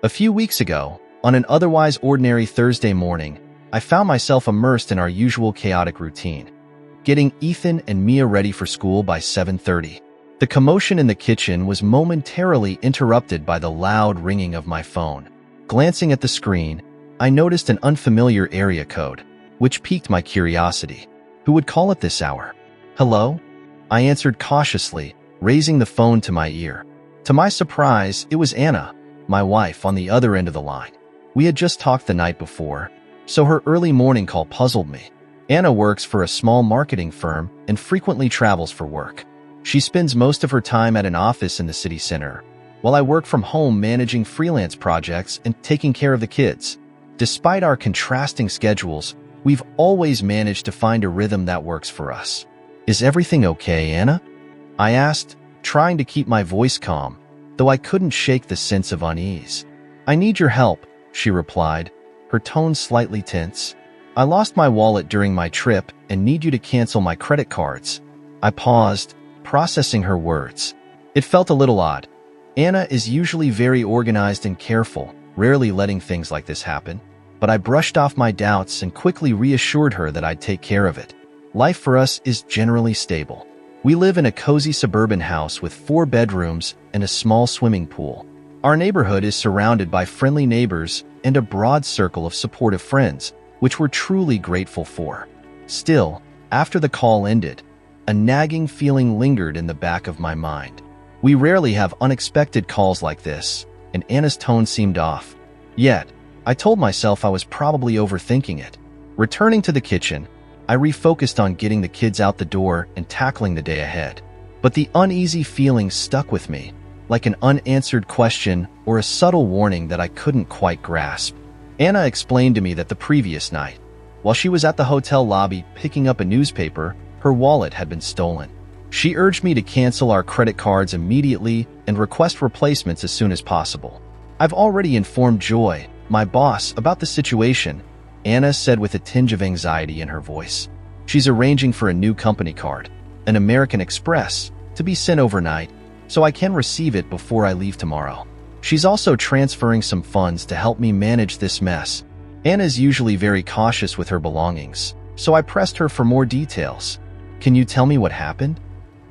A few weeks ago, on an otherwise ordinary Thursday morning, I found myself immersed in our usual chaotic routine, getting Ethan and Mia ready for school by 7:30. The commotion in the kitchen was momentarily interrupted by the loud ringing of my phone. Glancing at the screen, I noticed an unfamiliar area code, which piqued my curiosity. Who would call at this hour? Hello? I answered cautiously, raising the phone to my ear. To my surprise, it was Anna, my wife, on the other end of the line. We had just talked the night before, so her early morning call puzzled me. Anna works for a small marketing firm and frequently travels for work. She spends most of her time at an office in the city center, while I work from home managing freelance projects and taking care of the kids. Despite our contrasting schedules, we've always managed to find a rhythm that works for us. Is everything okay, Anna? I asked, trying to keep my voice calm, though I couldn't shake the sense of unease. I need your help, she replied, her tone slightly tense. I lost my wallet during my trip and need you to cancel my credit cards. I paused, processing her words. It felt a little odd. Anna is usually very organized and careful, rarely letting things like this happen, but I brushed off my doubts and quickly reassured her that I'd take care of it. Life for us is generally stable. We live in a cozy suburban house with 4 bedrooms and a small swimming pool. Our neighborhood is surrounded by friendly neighbors and a broad circle of supportive friends, which we're truly grateful for. Still, after the call ended, a nagging feeling lingered in the back of my mind. We rarely have unexpected calls like this, and Anna's tone seemed off. Yet, I told myself I was probably overthinking it. Returning to the kitchen, I refocused on getting the kids out the door and tackling the day ahead. But the uneasy feeling stuck with me, like an unanswered question or a subtle warning that I couldn't quite grasp. Anna explained to me that the previous night, while she was at the hotel lobby picking up a newspaper, her wallet had been stolen. She urged me to cancel our credit cards immediately and request replacements as soon as possible. I've already informed Joy, my boss, about the situation, Anna said with a tinge of anxiety in her voice. She's arranging for a new company card, an American Express, to be sent overnight, so I can receive it before I leave tomorrow. She's also transferring some funds to help me manage this mess. Anna's usually very cautious with her belongings, so I pressed her for more details. Can you tell me what happened?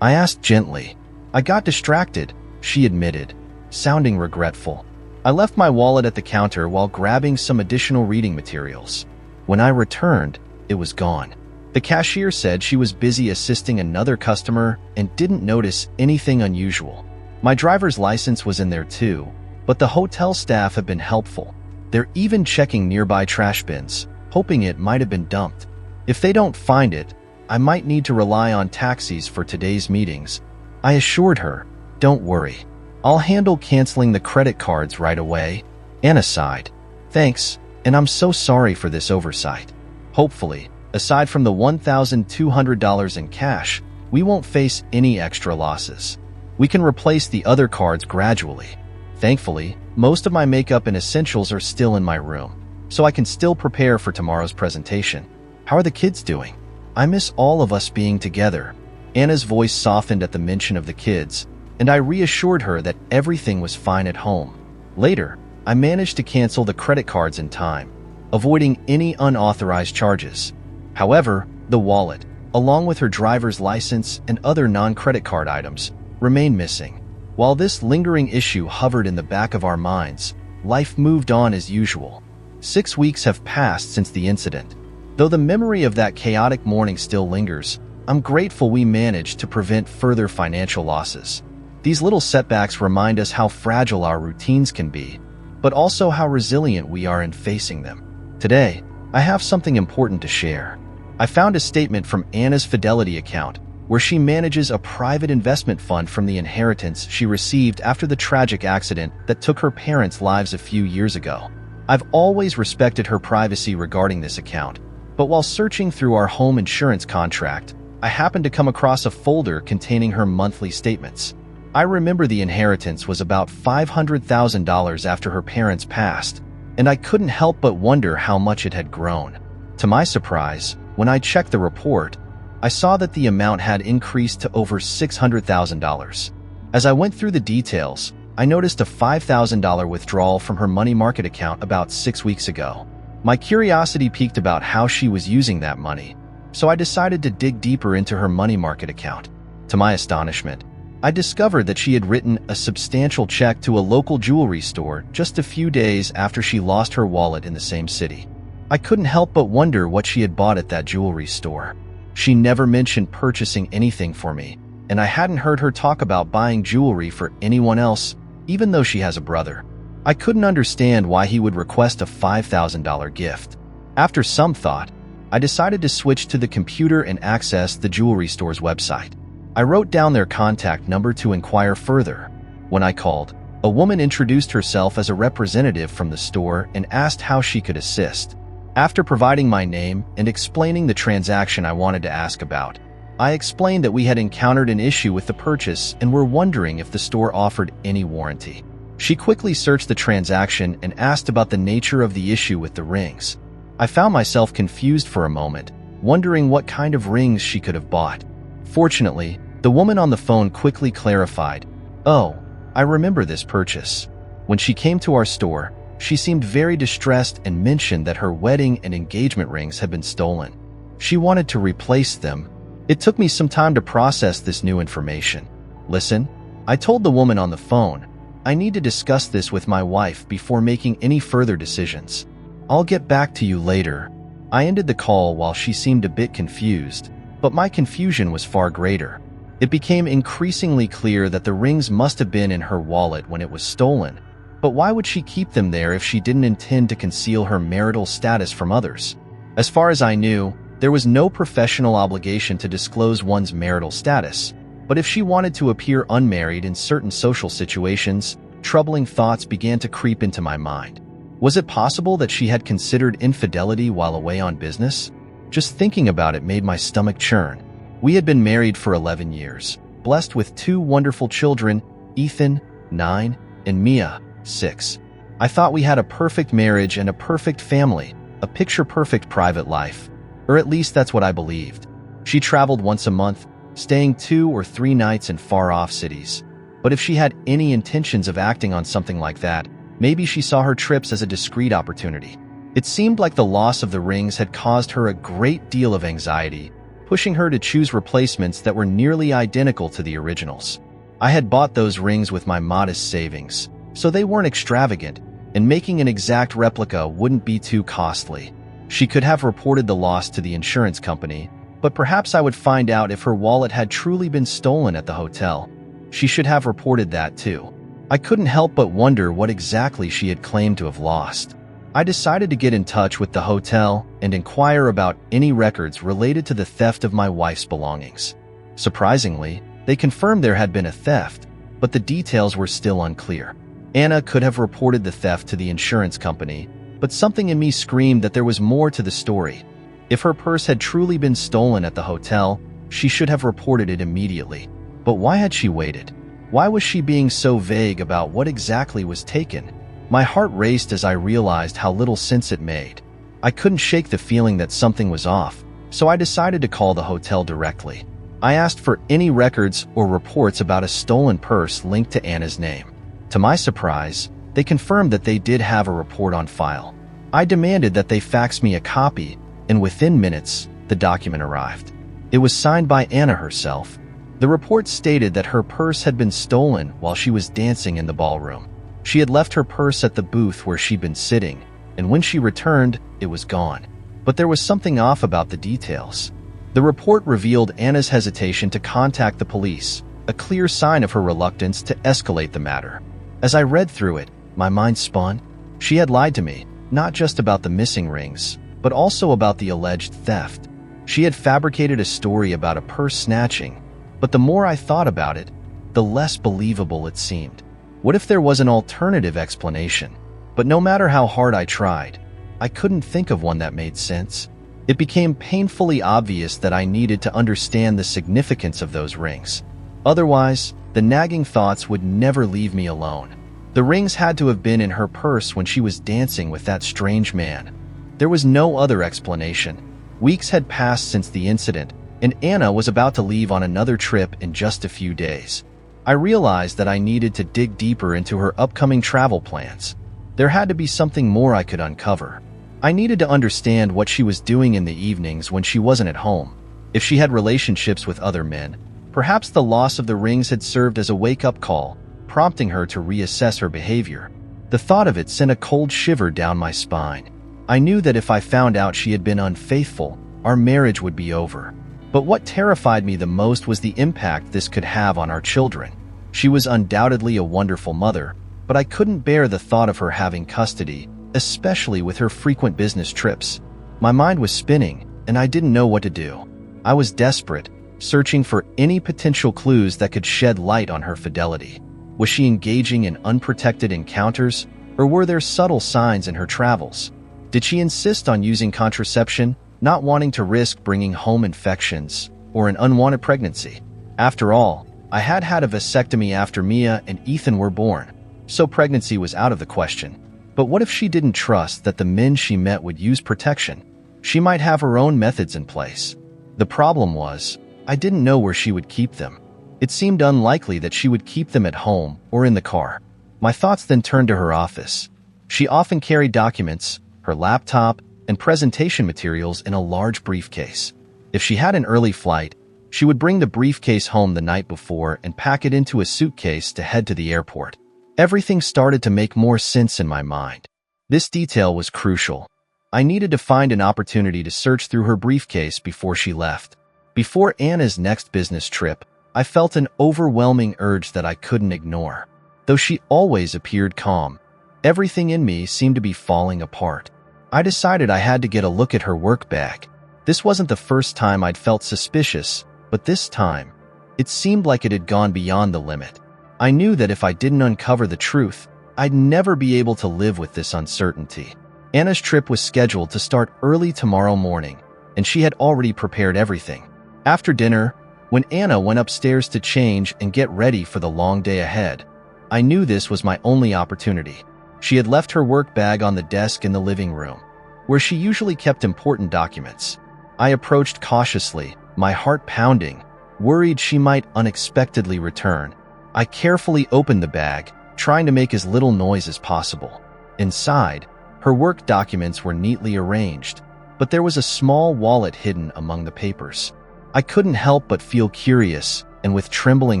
I asked gently. I got distracted, she admitted, sounding regretful. I left my wallet at the counter while grabbing some additional reading materials. When I returned, it was gone. The cashier said she was busy assisting another customer and didn't notice anything unusual. My driver's license was in there too, but the hotel staff have been helpful. They're even checking nearby trash bins, hoping it might have been dumped. If they don't find it, I might need to rely on taxis for today's meetings. I assured her, don't worry. I'll handle canceling the credit cards right away. Anna sighed. Thanks, and I'm so sorry for this oversight. Hopefully, aside from the $1,200 in cash, we won't face any extra losses. We can replace the other cards gradually. Thankfully, most of my makeup and essentials are still in my room, so I can still prepare for tomorrow's presentation. How are the kids doing? I miss all of us being together. Anna's voice softened at the mention of the kids, and I reassured her that everything was fine at home. Later, I managed to cancel the credit cards in time, avoiding any unauthorized charges. However, the wallet, along with her driver's license and other non-credit card items, remained missing. While this lingering issue hovered in the back of our minds, life moved on as usual. 6 weeks have passed since the incident. Though the memory of that chaotic morning still lingers, I'm grateful we managed to prevent further financial losses. These little setbacks remind us how fragile our routines can be, but also how resilient we are in facing them. Today, I have something important to share. I found a statement from Anna's Fidelity account, where she manages a private investment fund from the inheritance she received after the tragic accident that took her parents' lives a few years ago. I've always respected her privacy regarding this account, but while searching through our home insurance contract, I happened to come across a folder containing her monthly statements. I remember the inheritance was about $500,000 after her parents passed, and I couldn't help but wonder how much it had grown. To my surprise, when I checked the report, I saw that the amount had increased to over $600,000. As I went through the details, I noticed a $5,000 withdrawal from her money market account about 6 weeks ago. My curiosity piqued about how she was using that money, so I decided to dig deeper into her money market account. To my astonishment, I discovered that she had written a substantial check to a local jewelry store just a few days after she lost her wallet in the same city. I couldn't help but wonder what she had bought at that jewelry store. She never mentioned purchasing anything for me, and I hadn't heard her talk about buying jewelry for anyone else, even though she has a brother. I couldn't understand why he would request a $5,000 gift. After some thought, I decided to switch to the computer and access the jewelry store's website. I wrote down their contact number to inquire further. When I called, a woman introduced herself as a representative from the store and asked how she could assist. After providing my name and explaining the transaction I wanted to ask about, I explained that we had encountered an issue with the purchase and were wondering if the store offered any warranty. She quickly searched the transaction and asked about the nature of the issue with the rings. I found myself confused for a moment, wondering what kind of rings she could have bought. Fortunately, the woman on the phone quickly clarified, "Oh, I remember this purchase. When she came to our store, she seemed very distressed and mentioned that her wedding and engagement rings had been stolen. She wanted to replace them." It took me some time to process this new information. "Listen," I told the woman on the phone, "I need to discuss this with my wife before making any further decisions. I'll get back to you later." I ended the call while she seemed a bit confused, but my confusion was far greater. It became increasingly clear that the rings must have been in her wallet when it was stolen, but why would she keep them there if she didn't intend to conceal her marital status from others? As far as I knew, there was no professional obligation to disclose one's marital status, but if she wanted to appear unmarried in certain social situations, troubling thoughts began to creep into my mind. Was it possible that she had considered infidelity while away on business? Just thinking about it made my stomach churn. We had been married for 11 years, blessed with 2 wonderful children, Ethan, 9, and Mia, 6. I thought we had a perfect marriage and a perfect family, a picture-perfect private life. Or at least that's what I believed. She traveled once a month, staying 2 or 3 nights in far-off cities. But if she had any intentions of acting on something like that, maybe she saw her trips as a discreet opportunity. It seemed like the loss of the rings had caused her a great deal of anxiety, pushing her to choose replacements that were nearly identical to the originals. I had bought those rings with my modest savings, so they weren't extravagant, and making an exact replica wouldn't be too costly. She could have reported the loss to the insurance company, but perhaps I would find out if her wallet had truly been stolen at the hotel. She should have reported that too. I couldn't help but wonder what exactly she had claimed to have lost. I decided to get in touch with the hotel and inquire about any records related to the theft of my wife's belongings. Surprisingly, they confirmed there had been a theft, but the details were still unclear. Anna could have reported the theft to the insurance company, but something in me screamed that there was more to the story. If her purse had truly been stolen at the hotel, she should have reported it immediately. But why had she waited? Why was she being so vague about what exactly was taken? My heart raced as I realized how little sense it made. I couldn't shake the feeling that something was off, so I decided to call the hotel directly. I asked for any records or reports about a stolen purse linked to Anna's name. To my surprise, they confirmed that they did have a report on file. I demanded that they fax me a copy, and within minutes, the document arrived. It was signed by Anna herself. The report stated that her purse had been stolen while she was dancing in the ballroom. She had left her purse at the booth where she'd been sitting, and when she returned, it was gone. But there was something off about the details. The report revealed Anna's hesitation to contact the police, a clear sign of her reluctance to escalate the matter. As I read through it, my mind spun. She had lied to me, not just about the missing rings, but also about the alleged theft. She had fabricated a story about a purse snatching, but the more I thought about it, the less believable it seemed. What if there was an alternative explanation? But no matter how hard I tried, I couldn't think of one that made sense. It became painfully obvious that I needed to understand the significance of those rings. Otherwise, the nagging thoughts would never leave me alone. The rings had to have been in her purse when she was dancing with that strange man. There was no other explanation. Weeks had passed since the incident, and Anna was about to leave on another trip in just a few days. I realized that I needed to dig deeper into her upcoming travel plans. There had to be something more I could uncover. I needed to understand what she was doing in the evenings when she wasn't at home. If she had relationships with other men, perhaps the loss of the rings had served as a wake-up call, prompting her to reassess her behavior. The thought of it sent a cold shiver down my spine. I knew that if I found out she had been unfaithful, our marriage would be over. But what terrified me the most was the impact this could have on our children. She was undoubtedly a wonderful mother, but I couldn't bear the thought of her having custody, especially with her frequent business trips. My mind was spinning, and I didn't know what to do. I was desperate, searching for any potential clues that could shed light on her fidelity. Was she engaging in unprotected encounters, or were there subtle signs in her travels? Did she insist on using contraception, not wanting to risk bringing home infections or an unwanted pregnancy? After all, I had had a vasectomy after Mia and Ethan were born, so pregnancy was out of the question. But what if she didn't trust that the men she met would use protection? She might have her own methods in place. The problem was, I didn't know where she would keep them. It seemed unlikely that she would keep them at home or in the car. My thoughts then turned to her office. She often carried documents, her laptop, and presentation materials in a large briefcase. If she had an early flight, she would bring the briefcase home the night before and pack it into a suitcase to head to the airport. Everything started to make more sense in my mind. This detail was crucial. I needed to find an opportunity to search through her briefcase before she left. Before Anna's next business trip, I felt an overwhelming urge that I couldn't ignore. Though she always appeared calm, everything in me seemed to be falling apart. I decided I had to get a look at her work bag. This wasn't the first time I'd felt suspicious, but this time, it seemed like it had gone beyond the limit. I knew that if I didn't uncover the truth, I'd never be able to live with this uncertainty. Anna's trip was scheduled to start early tomorrow morning, and she had already prepared everything. After dinner, when Anna went upstairs to change and get ready for the long day ahead, I knew this was my only opportunity. She had left her work bag on the desk in the living room, where she usually kept important documents. I approached cautiously, my heart pounding, worried she might unexpectedly return. I carefully opened the bag, trying to make as little noise as possible. Inside, her work documents were neatly arranged, but there was a small wallet hidden among the papers. I couldn't help but feel curious, and with trembling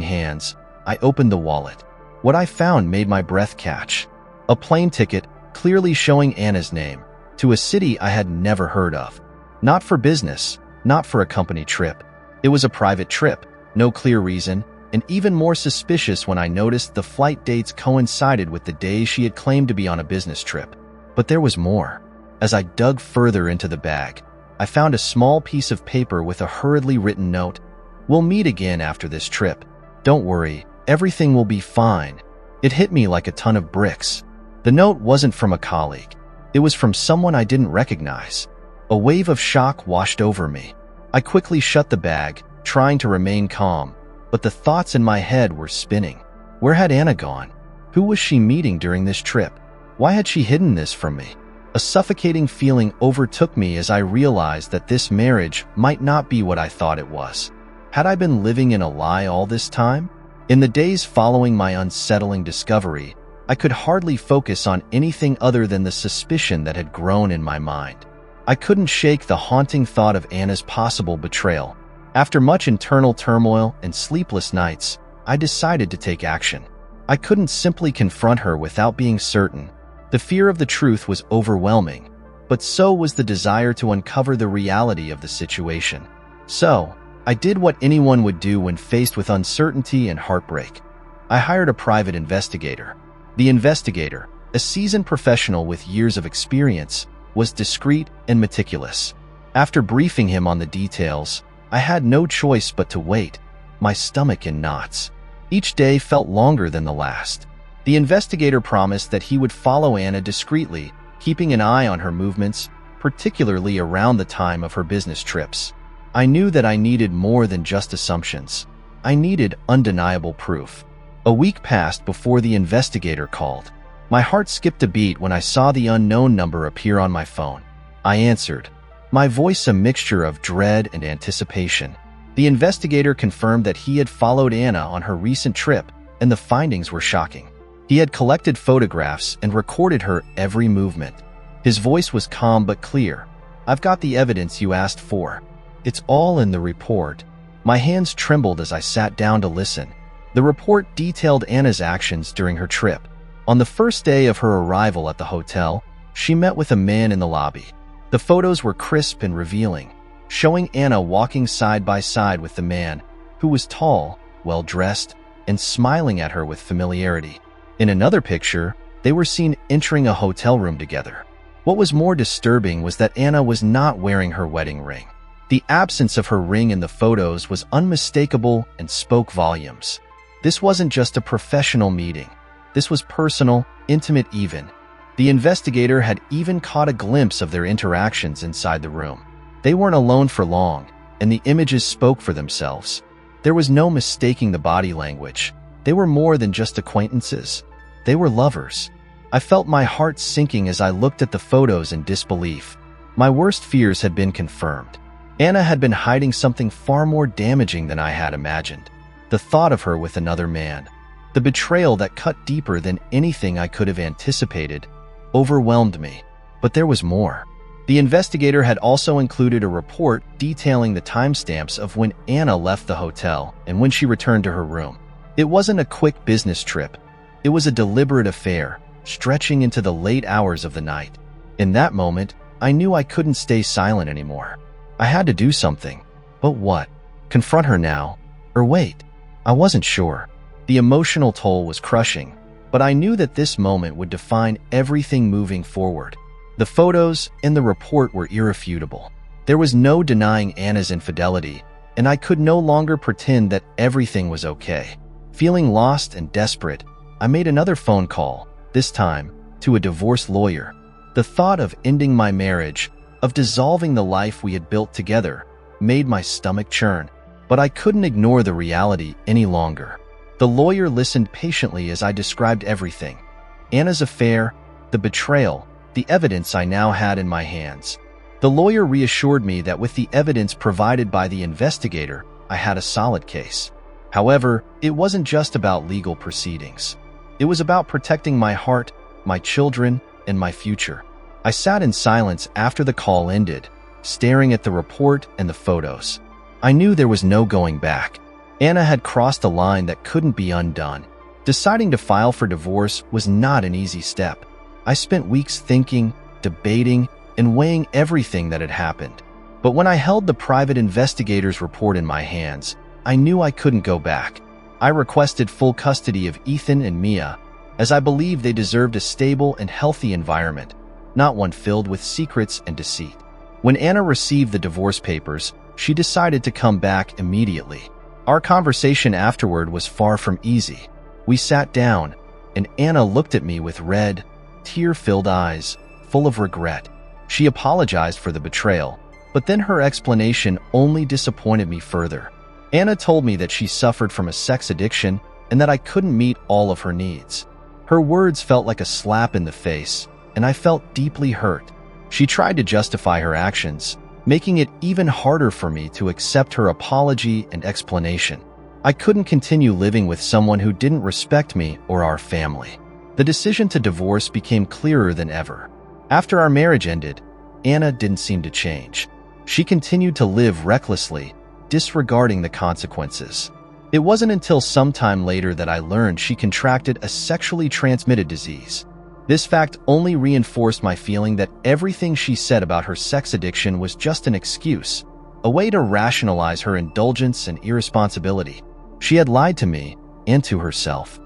hands, I opened the wallet. What I found made my breath catch. A plane ticket, clearly showing Anna's name, to a city I had never heard of. Not for business, not for a company trip. It was a private trip, no clear reason, and even more suspicious when I noticed the flight dates coincided with the days she had claimed to be on a business trip. But there was more. As I dug further into the bag, I found a small piece of paper with a hurriedly written note. "We'll meet again after this trip. Don't worry, everything will be fine." It hit me like a ton of bricks. The note wasn't from a colleague. It was from someone I didn't recognize. A wave of shock washed over me. I quickly shut the bag, trying to remain calm, but the thoughts in my head were spinning. Where had Anna gone? Who was she meeting during this trip? Why had she hidden this from me? A suffocating feeling overtook me as I realized that this marriage might not be what I thought it was. Had I been living in a lie all this time? In the days following my unsettling discovery, I could hardly focus on anything other than the suspicion that had grown in my mind. I couldn't shake the haunting thought of Anna's possible betrayal. After much internal turmoil and sleepless nights, I decided to take action. I couldn't simply confront her without being certain. The fear of the truth was overwhelming, but so was the desire to uncover the reality of the situation. So, I did what anyone would do when faced with uncertainty and heartbreak. I hired a private investigator. The investigator, a seasoned professional with years of experience, was discreet and meticulous. After briefing him on the details, I had no choice but to wait, my stomach in knots. Each day felt longer than the last. The investigator promised that he would follow Anna discreetly, keeping an eye on her movements, particularly around the time of her business trips. I knew that I needed more than just assumptions. I needed undeniable proof. A week passed before the investigator called. My heart skipped a beat when I saw the unknown number appear on my phone. I answered, my voice a mixture of dread and anticipation. The investigator confirmed that he had followed Anna on her recent trip and the findings were shocking. He had collected photographs and recorded her every movement. His voice was calm but clear. "I've got the evidence you asked for. It's all in the report." My hands trembled as I sat down to listen. The report detailed Anna's actions during her trip. On the first day of her arrival at the hotel, she met with a man in the lobby. The photos were crisp and revealing, showing Anna walking side by side with the man, who was tall, well-dressed, and smiling at her with familiarity. In another picture, they were seen entering a hotel room together. What was more disturbing was that Anna was not wearing her wedding ring. The absence of her ring in the photos was unmistakable and spoke volumes. This wasn't just a professional meeting. This was personal, intimate even. The investigator had even caught a glimpse of their interactions inside the room. They weren't alone for long, and the images spoke for themselves. There was no mistaking the body language. They were more than just acquaintances. They were lovers. I felt my heart sinking as I looked at the photos in disbelief. My worst fears had been confirmed. Anna had been hiding something far more damaging than I had imagined. The thought of her with another man, the betrayal that cut deeper than anything I could have anticipated, overwhelmed me. But there was more. The investigator had also included a report detailing the timestamps of when Anna left the hotel and when she returned to her room. It wasn't a quick business trip. It was a deliberate affair, stretching into the late hours of the night. In that moment, I knew I couldn't stay silent anymore. I had to do something. But what? Confront her now? Or wait? I wasn't sure. The emotional toll was crushing, but I knew that this moment would define everything moving forward. The photos and the report were irrefutable. There was no denying Anna's infidelity, and I could no longer pretend that everything was okay. Feeling lost and desperate, I made another phone call, this time to a divorce lawyer. The thought of ending my marriage, of dissolving the life we had built together, made my stomach churn. But I couldn't ignore the reality any longer. The lawyer listened patiently as I described everything. Anna's affair, the betrayal, the evidence I now had in my hands. The lawyer reassured me that with the evidence provided by the investigator, I had a solid case. However, it wasn't just about legal proceedings. It was about protecting my heart, my children, and my future. I sat in silence after the call ended, staring at the report and the photos. I knew there was no going back. Anna had crossed a line that couldn't be undone. Deciding to file for divorce was not an easy step. I spent weeks thinking, debating, and weighing everything that had happened. But when I held the private investigator's report in my hands, I knew I couldn't go back. I requested full custody of Ethan and Mia, as I believed they deserved a stable and healthy environment, not one filled with secrets and deceit. When Anna received the divorce papers, she decided to come back immediately. Our conversation afterward was far from easy. We sat down, and Anna looked at me with red, tear-filled eyes, full of regret. She apologized for the betrayal, but then her explanation only disappointed me further. Anna told me that she suffered from a sex addiction and that I couldn't meet all of her needs. Her words felt like a slap in the face, and I felt deeply hurt. She tried to justify her actions, making it even harder for me to accept her apology and explanation. I couldn't continue living with someone who didn't respect me or our family. The decision to divorce became clearer than ever. After our marriage ended, Anna didn't seem to change. She continued to live recklessly, disregarding the consequences. It wasn't until some time later that I learned she contracted a sexually transmitted disease. This fact only reinforced my feeling that everything she said about her sex addiction was just an excuse, a way to rationalize her indulgence and irresponsibility. She had lied to me and to herself.